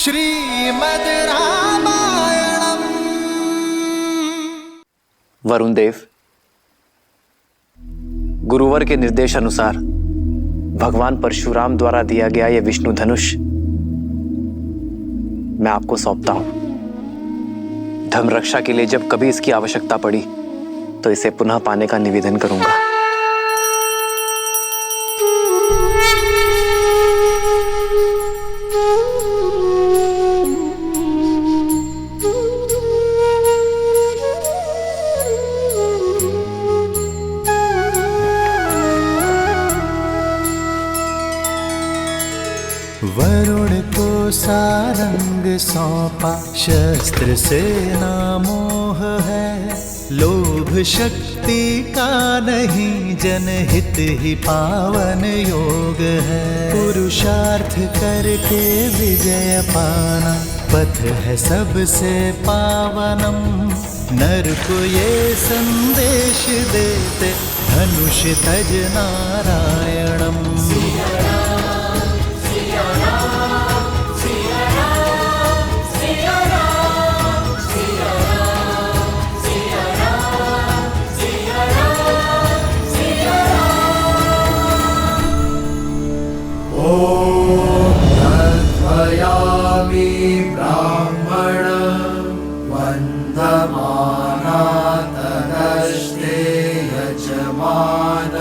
श्रीमद् रामायणम्। वरुण देव, गुरुवर के निर्देश अनुसार भगवान परशुराम द्वारा दिया गया यह विष्णु धनुष मैं आपको सौंपता हूं। धर्म रक्षा के लिए जब कभी इसकी आवश्यकता पड़ी तो इसे पुनः पाने का निवेदन करूंगा। वरुण को सारंग सौंपा, शस्त्र से नामोह है। लोभ शक्ति का नहीं, जनहित ही पावन योग है। पुरुषार्थ करके विजय पाना, पथ है सबसे पावनम। नर को ये संदेश देते, धनुष तज नारायणम। यामि ब्राह्मण वन्दमाना तदस्ते यजमान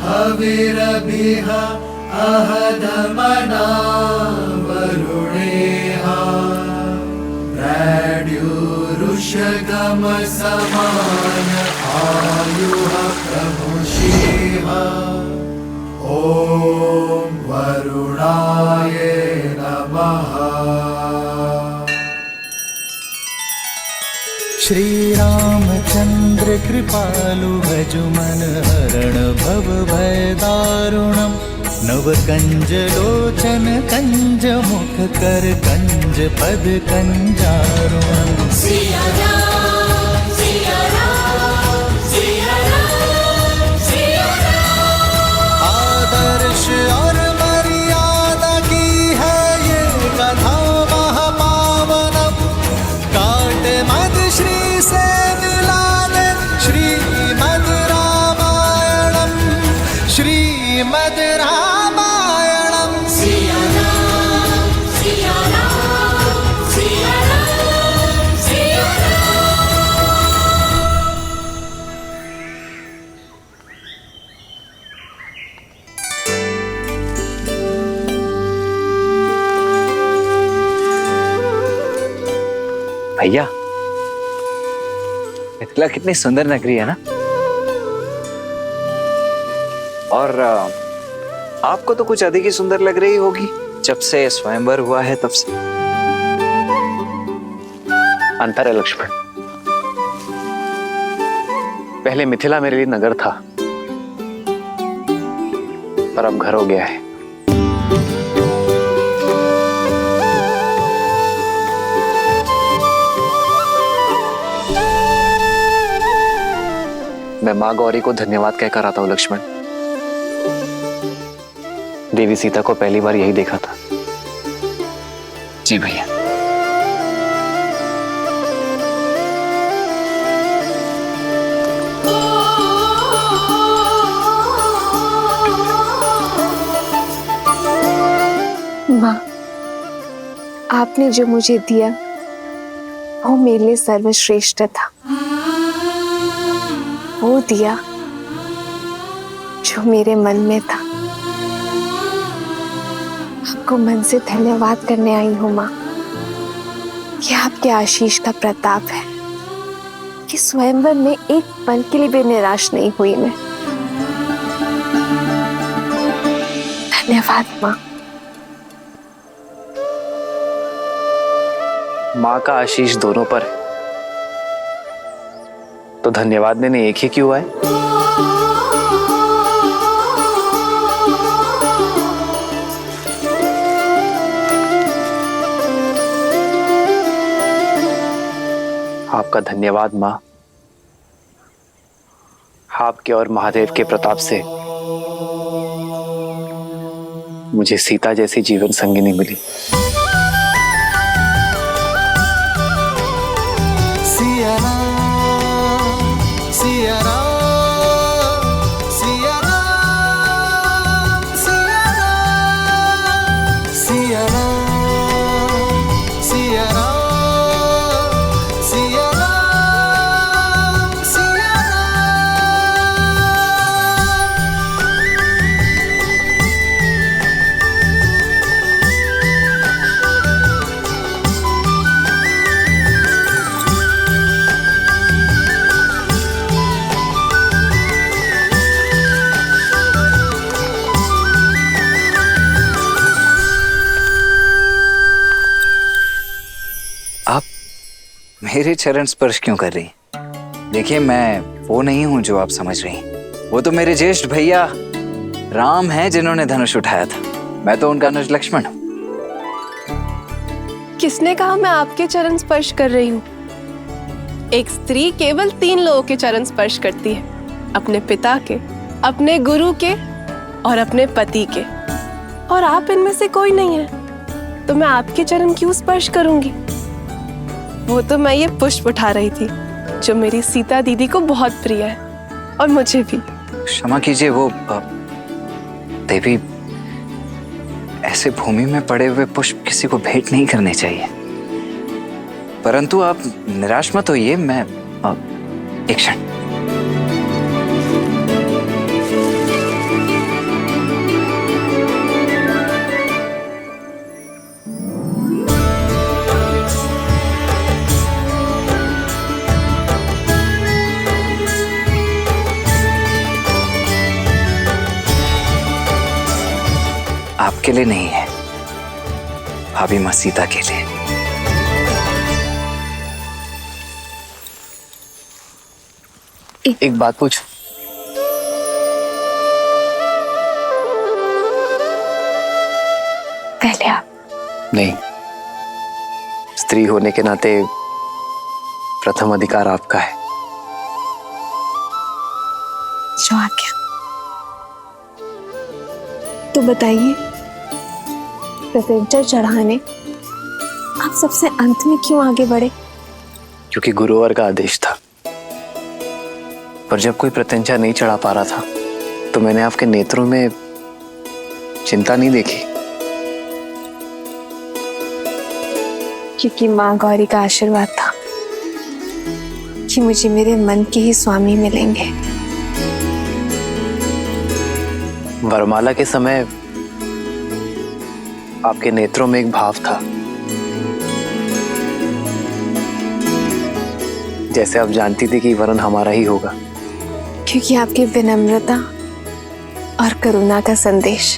हविरभिः अहदमना वरुणेह रड्युरुषगम समान आयुः प्रमुषेह। ॐ वरुणाय नमः। श्री रामचंद्र कृपालु भजु मन हरण भव भय दारुणम। नव कंज लोचन कंज मुख कर कंज पद कंजारुणम। सिया राम सिया राम सिया राम सिया राम। आदर्श और मर्यादा की है ये कथा महापावनम। काट मद श्री से मिला दे, श्रीमद् रामायणम। श्रीमद् रामायणम। सिया राम सिया राम सिया राम सिया राम। भैया, मिथिला कितनी सुंदर नगरी है ना। और आपको तो कुछ अधिक ही सुंदर लग रही होगी जब से स्वयंवर हुआ है तब से। अंतर है लक्ष्मण, पहले मिथिला मेरे लिए नगर था, पर अब घर हो गया है। मैं माँ गौरी को धन्यवाद कहकर आता हूँ लक्ष्मण। देवी सीता को पहली बार यही देखा था। जी भैया। माँ, आपने जो मुझे दिया वो मेरे लिए सर्वश्रेष्ठ था। वो दिया जो मेरे मन में था। आपको मन से धन्यवाद करने आई हूँ माँ। ये आपके आशीष का प्रताप है कि स्वयंवर में एक पल के लिए भी निराश नहीं हुई मैं। धन्यवाद माँ। माँ का आशीष दोनों पर है, तो धन्यवाद देने एक ही क्यों आए। आपका धन्यवाद माँ। आपके और महादेव के प्रताप से मुझे सीता जैसी जीवन संगिनी मिली। मेरे चरण स्पर्श क्यों कर रही? देखिए, मैं वो नहीं हूं जो आप समझ रही हैं। वो तो मेरे ज्येष्ठ भैया राम हैं जिन्होंने धनुष उठाया था। मैं तो उनका अनुज लक्ष्मण हूं। किसने कहा मैं आपके चरण स्पर्श कर रही हूँ? एक स्त्री केवल 3 लोगों के चरण स्पर्श करती है, अपने पिता के, अपने गुरु के और अपने पति के। और आप इनमें से कोई नहीं है, तो मैं आपके चरण क्यों स्पर्श करूंगी? वो तो मैं ये पुष्प उठा रही थी जो मेरी सीता दीदी को बहुत प्रिय है, और मुझे भी। क्षमा कीजिए, वो देवी, ऐसे भूमि में पड़े हुए पुष्प किसी को भेंट नहीं करने चाहिए। परंतु आप निराश मत होइए, मैं एक क्षण। आपके लिए नहीं है, भाभी मां सीता के लिए। एक बात पूछ। पहले आप। नहीं, स्त्री होने के नाते प्रथम अधिकार आपका है। जो आज्ञा। तो बताइए, प्रत्यंचा चढ़ाने आप सबसे अंत में क्यों आगे बढ़े? क्योंकि गुरुवर का आदेश था। पर जब कोई प्रत्यंचा नहीं चढ़ा पा रहा था, तो मैंने आपके नेत्रों में चिंता नहीं देखी। क्योंकि माँ गौरी का आशीर्वाद था कि मुझे मेरे मन के ही स्वामी मिलेंगे। वरमाला के समय आपके नेत्रों में एक भाव था, जैसे आप जानती थी कि वरन हमारा ही होगा। क्योंकि आपकी विनम्रता और करुणा का संदेश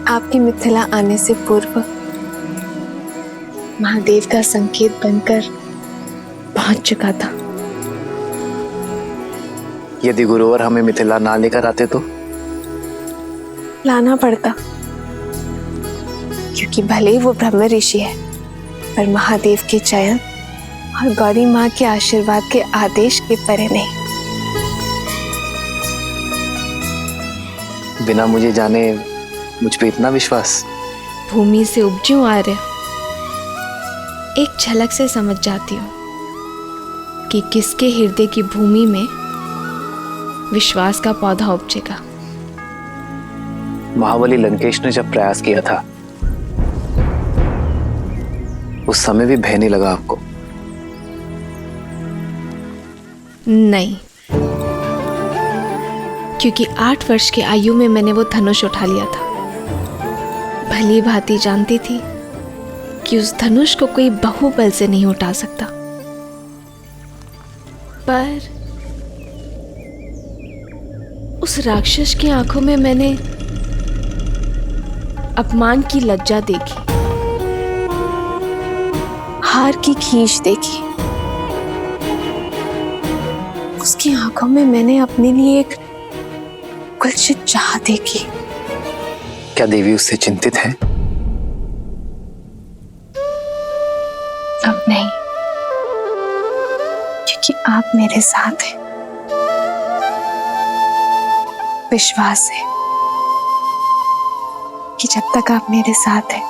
आपकी मिथिला आने से पूर्व महादेव का संकेत बनकर पहुंच चुका था। यदि गुरुवर हमें मिथिला ना लेकर आते तो लाना पड़ता, क्योंकि भले ही वो ब्रह्म ऋषि है, पर महादेव के चयन और गौरी माँ के आशीर्वाद के आदेश के परे नहीं। बिना मुझे जाने मुझ पे इतना विश्वास? भूमि से उपजूं आर्य, एक झलक से समझ जाती हूँ कि किसके हृदय की भूमि में विश्वास का पौधा उपजेगा। महाबली लंकेश ने जब प्रयास किया था, उस समय भी भय नहीं लगा आपको? नहीं, क्योंकि 8 वर्ष की आयु में मैंने वो धनुष उठा लिया था। भली भांति जानती थी कि उस धनुष को कोई बाहुबल से नहीं उठा सकता। पर उस राक्षस की आंखों में मैंने अपमान की लज्जा देखी, हार की खींच देखी। उसकी आंखों में मैंने अपने लिए एक कुलसित चाह देखी। क्या देवी उससे चिंतित है? अब नहीं, क्योंकि आप मेरे साथ हैं। विश्वास है कि जब तक आप मेरे साथ हैं,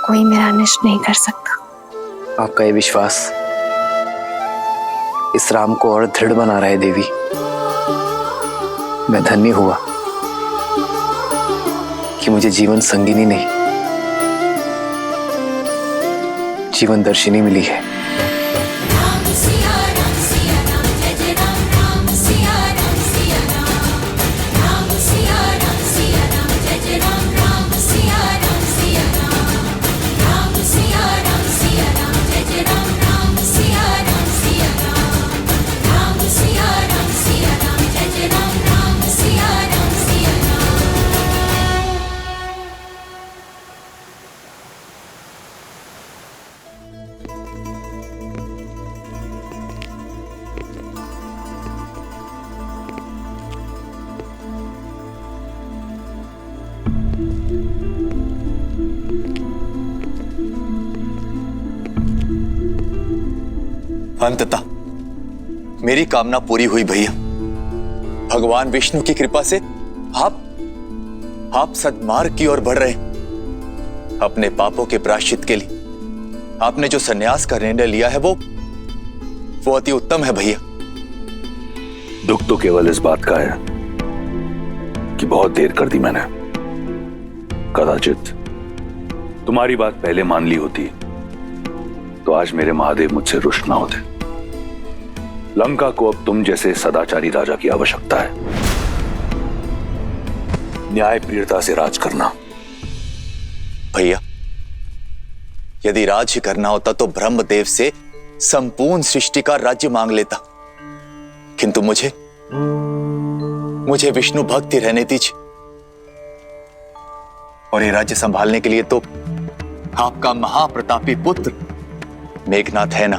कोई मेरा अनिष्ट नहीं कर सकता। आपका ये विश्वास इस राम को और दृढ़ बना रहा है देवी। मैं धन्य हुआ कि मुझे जीवन संगिनी नहीं, जीवन दर्शिनी मिली है। राम सिया राम जय जय राम राम सिया राम राम सिया राम जय जय राम राम सिया राम राम सिया राम जय जय राम राम सिया राम राम सिया राम जय जय राम राम सिया राम अंततः मेरी कामना पूरी हुई भैया। भगवान विष्णु की कृपा से आप सद्मार्ग की ओर बढ़ रहे हैं। अपने पापों के प्रायश्चित के लिए आपने जो सन्यास का निर्णय लिया है वो अति उत्तम है भैया। दुख तो केवल इस बात का है कि बहुत देर कर दी मैंने। कदाचित तुम्हारी बात पहले मान ली होती तो आज मेरे महादेव मुझसे रुष्ट ना होते। लंका को अब तुम जैसे सदाचारी राजा की आवश्यकता है। न्याय प्रियता से राज करना। भैया, यदि राज ही करना होता तो ब्रह्मदेव से संपूर्ण सृष्टि का राज्य मांग लेता, किंतु मुझे विष्णु भक्ति रहने दीजिए। और ये राज्य संभालने के लिए तो आपका महाप्रतापी पुत्र मेघनाथ है ना।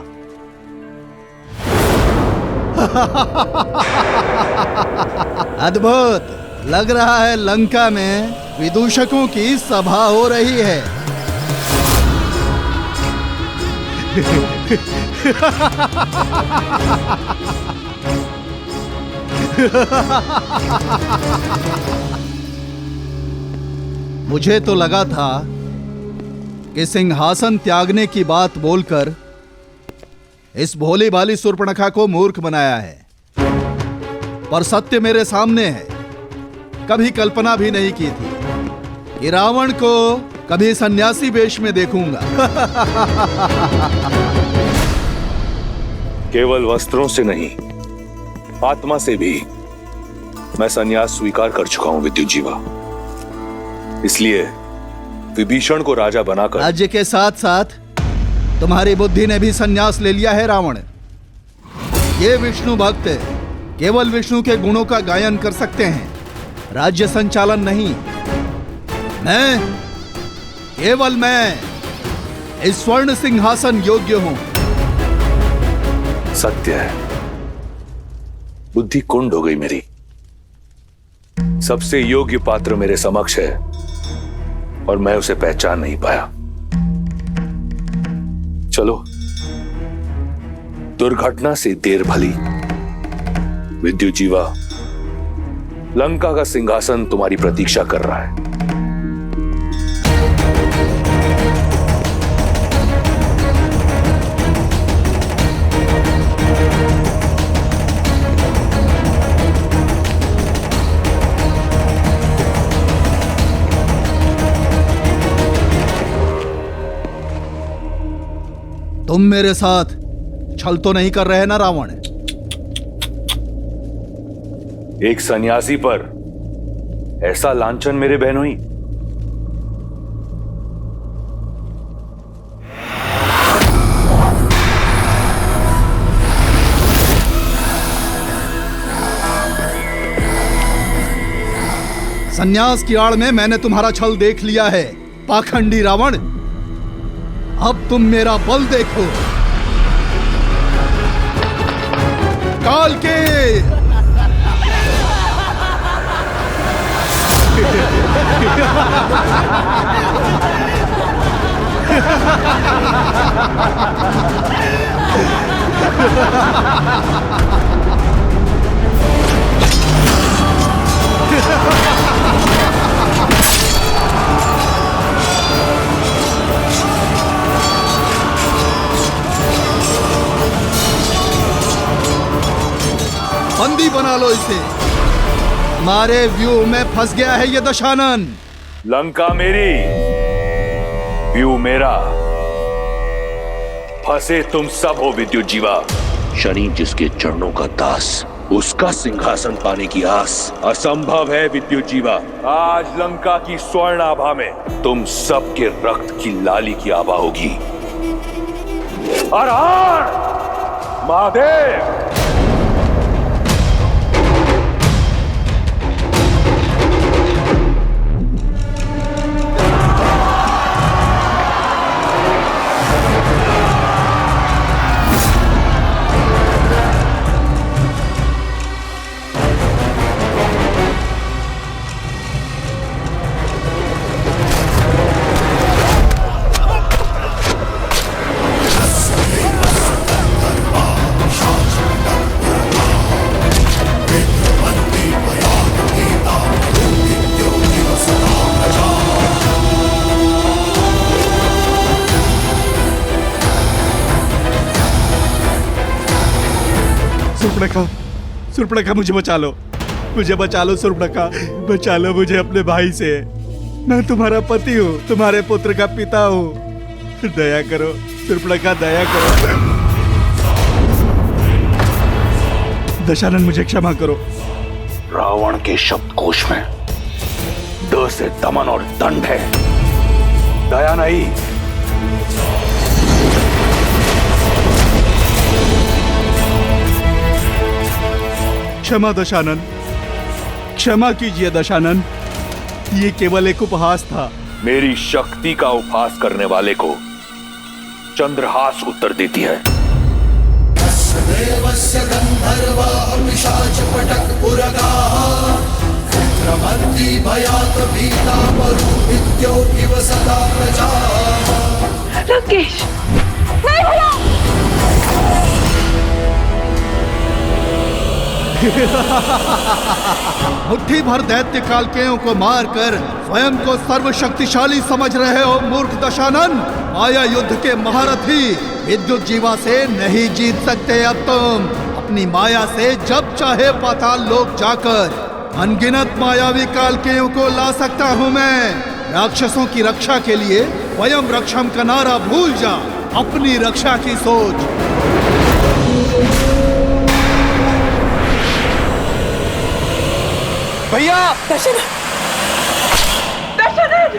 अद्भुत लग रहा है। लंका में विदूषकों की सभा हो रही है। मुझे तो लगा था कि सिंहासन त्यागने की बात बोलकर इस भोली भाली शूर्पणखा को मूर्ख बनाया है, पर सत्य मेरे सामने है। कभी कल्पना भी नहीं की थी कि रावण को कभी सन्यासी वेश में देखूंगा। केवल वस्त्रों से नहीं, आत्मा से भी मैं संन्यास स्वीकार कर चुका हूं विद्युजीवा। इसलिए विभीषण को राजा बनाकर राज्य के साथ साथ तुम्हारी बुद्धि ने भी संन्यास ले लिया है रावण। ये विष्णु भक्त केवल विष्णु के गुणों का गायन कर सकते हैं, राज्य संचालन नहीं। केवल मैं इस स्वर्ण सिंहासन योग्य हूं। सत्य है, बुद्धि कुंड हो गई मेरी। सबसे योग्य पात्र मेरे समक्ष है और मैं उसे पहचान नहीं पाया। चलो, दुर्घटना से देर भली। विद्युजीवा, लंका का सिंहासन तुम्हारी प्रतीक्षा कर रहा है। तुम मेरे साथ छल तो नहीं कर रहे ना रावण? एक सन्यासी पर ऐसा लांछन मेरे बहनोई। सन्यास की आड़ में मैंने तुम्हारा छल देख लिया है, पाखंडी रावण। अब तुम मेरा बल देखो। काल के बंदी बना लो इसे। हमारे व्यू में फंस गया है ये दशानन। लंका मेरी, व्यू मेरा, फंसे तुम सब हो विद्युजीवा। शनि जिसके चरणों का दास, उसका सिंहासन पाने की आस असंभव है विद्युजीवा। आज लंका की स्वर्ण आभा में तुम सबके रक्त की लाली की आभा होगी। हर हर महादेव। सुर्पणखा, सुर्पणखा मुझे बचा लो, मुझे बचा लो सुर्पणखा, बचा लो मुझे अपने भाई से। मैं तुम्हारा पति हूँ, तुम्हारे पुत्र का पिता हूँ, दया करो सुर्पणखा, दया करो। दशानन मुझे क्षमा करो। रावण के शब्दकोश में द से दमन और दंड है, दया नहीं। क्षमा दशानन, क्षमा कीजिए दशानन, ये केवल एक उपहास था। मेरी शक्ति का उपहास करने वाले को चंद्रहास उत्तर देती है। देवस्य गंधर्वा पिशाचपटक उरगाः क्रमन्ति भयात् भीता परुविद्यो इव सदा प्रजाः। राकेश, नहीं भैया। मुट्ठी भर दैत्य कालकेयों को मारकर स्वयं को सर्वशक्तिशाली समझ रहे हो मूर्ख दशानन। माया युद्ध के महारथी विद्युत जीवा से नहीं जीत सकते। अब तुम अपनी माया से जब चाहे पाताल लोक जाकर अनगिनत मायावी कालकेयों को ला सकता हूँ मैं। राक्षसों की रक्षा के लिए स्वयं रक्षम का नारा भूल जा, अपनी रक्षा की सोच। भैया, दशानन, दशानन।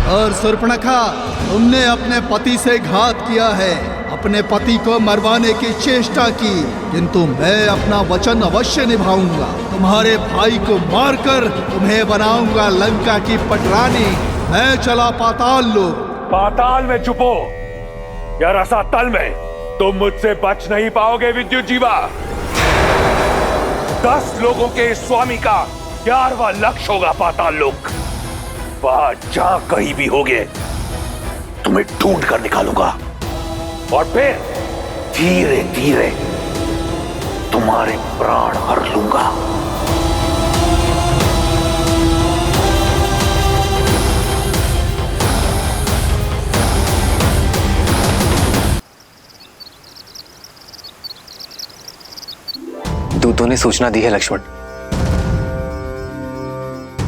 और सुर्पणखा, तुमने अपने पति से घात किया है, अपने पति को मरवाने की चेष्टा की, किंतु मैं अपना वचन अवश्य निभाऊंगा। तुम्हारे भाई को मारकर तुम्हें बनाऊंगा लंका की पटरानी। मैं चला पाताल लोक। पाताल में छुपो या रसातल में, तुम मुझसे बच नहीं पाओगे विद्युत जीवा। 10 लोगों के इस स्वामी का 11वां लक्ष्य होगा पाताल लोक। वहां जहां कहीं भी होगे तुम्हें ढूंढ कर निकालूंगा और फिर धीरे धीरे तुम्हारे प्राण हर लूंगा। दूतों ने सूचना दी है लक्ष्मण,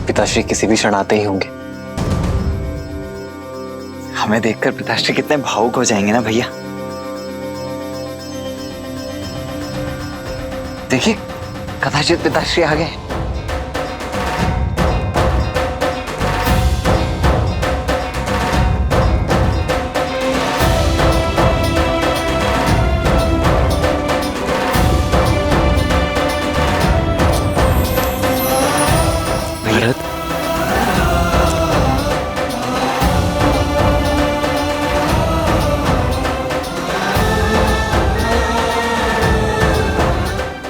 पिताश्री किसी भी क्षण आते ही होंगे। हमें देखकर पिताश्री कितने भावुक हो जाएंगे ना भैया। देखिए, कदाचित पिताश्री आ गए। भरत,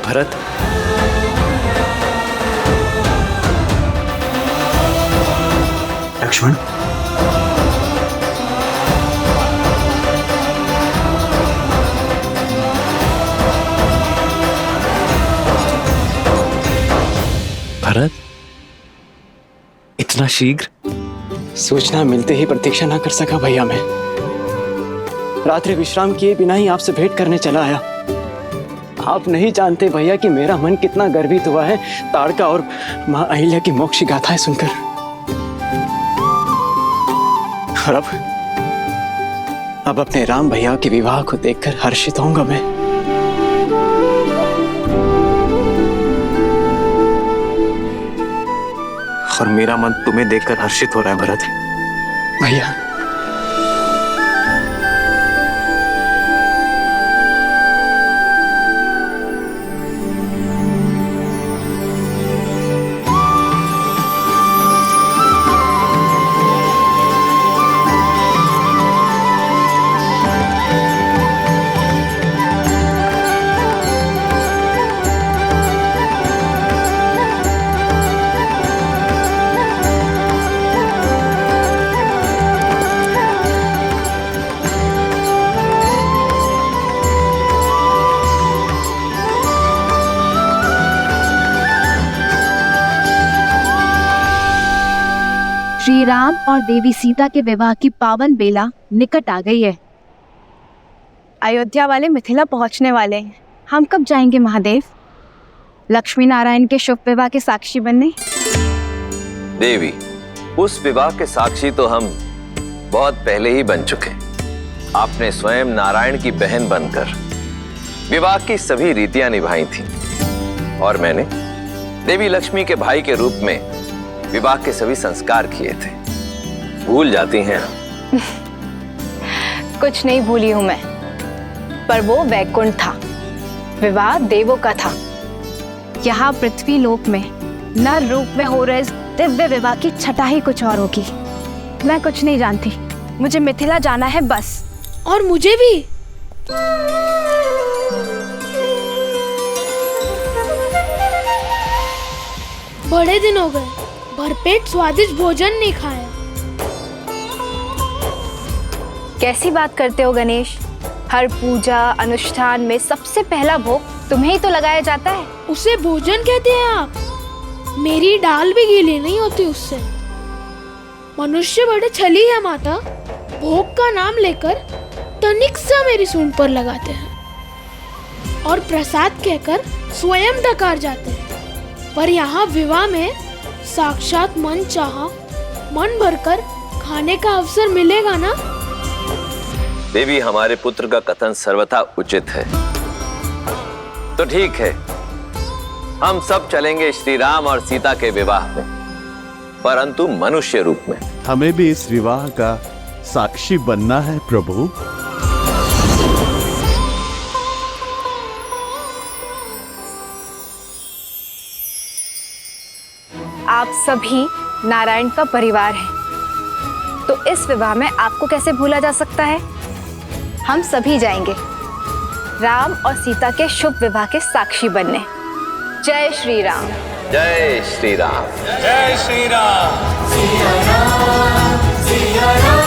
भरत, लक्ष्मण, भरत, इतना शीघ्र? सूचना मिलते ही प्रतीक्षा ना कर सका भैया मैं। रात्रि विश्राम किए बिना ही आपसे भेंट करने चला आया। आप नहीं जानते भैया कि मेरा मन कितना गर्वित हुआ है ताड़का और मां अहिल्या की मोक्ष गाथाएं सुनकर। और अब अपने राम भैया के विवाह को देखकर हर्षित होऊंगा मैं। और मेरा मन तुम्हें देखकर हर्षित हो रहा है भरत। भैया, श्री राम और देवी सीता के विवाह की पावन बेला निकट आ गई है। अयोध्या वाले मिथिला पहुंचने वाले हैं। हम कब जाएंगे महादेव? लक्ष्मी नारायण के शुभ विवाह के साक्षी बनने। देवी, उस विवाह के साक्षी तो हम बहुत पहले ही बन चुके। आपने स्वयं नारायण की बहन बनकर विवाह की सभी रीतियां निभाई थी और मैंने देवी लक्ष्मी के भाई के रूप में विवाह के सभी संस्कार किए थे। भूल जाती हैं। कुछ नहीं भूली हूं मैं, पर वो वैकुंठ था, विवाह देवों का था। यहाँ पृथ्वी लोक में नर रूप में हो रहे इस दिव्य विवाह की छटा ही कुछ और होगी। मैं कुछ नहीं जानती, मुझे मिथिला जाना है बस। और मुझे भी। बड़े दिन हो गए, भरपेट स्वादिष्ट भोजन नहीं खाया। कैसी बात करते हो गणेश? हर पूजा अनुष्ठान में सबसे पहला भोग तुम्हें ही तो लगाया जाता है। उसे भोजन कहते हैं आप? मेरी डाल भी गीली नहीं होती उससे। मनुष्य बड़े छली है माता, भोग का नाम लेकर तनिक सा मेरी सूंड पर लगाते हैं और प्रसाद कहकर स्वयं डकार जाते हैं। पर यहाँ विवाह में साक्षात मन चाहा मन भरकर खाने का अवसर मिलेगा ना? देवी, हमारे पुत्र का कथन सर्वथा उचित है। तो ठीक है, हम सब चलेंगे श्री राम और सीता के विवाह में, परंतु मनुष्य रूप में। हमें भी इस विवाह का साक्षी बनना है प्रभु। आप सभी नारायण का परिवार हैं, तो इस विवाह में आपको कैसे भूला जा सकता है? हम सभी जाएंगे राम और सीता के शुभ विवाह के साक्षी बनने। जय श्री राम। जय श्री राम। जय श्री राम। सिया राम, सिया राम।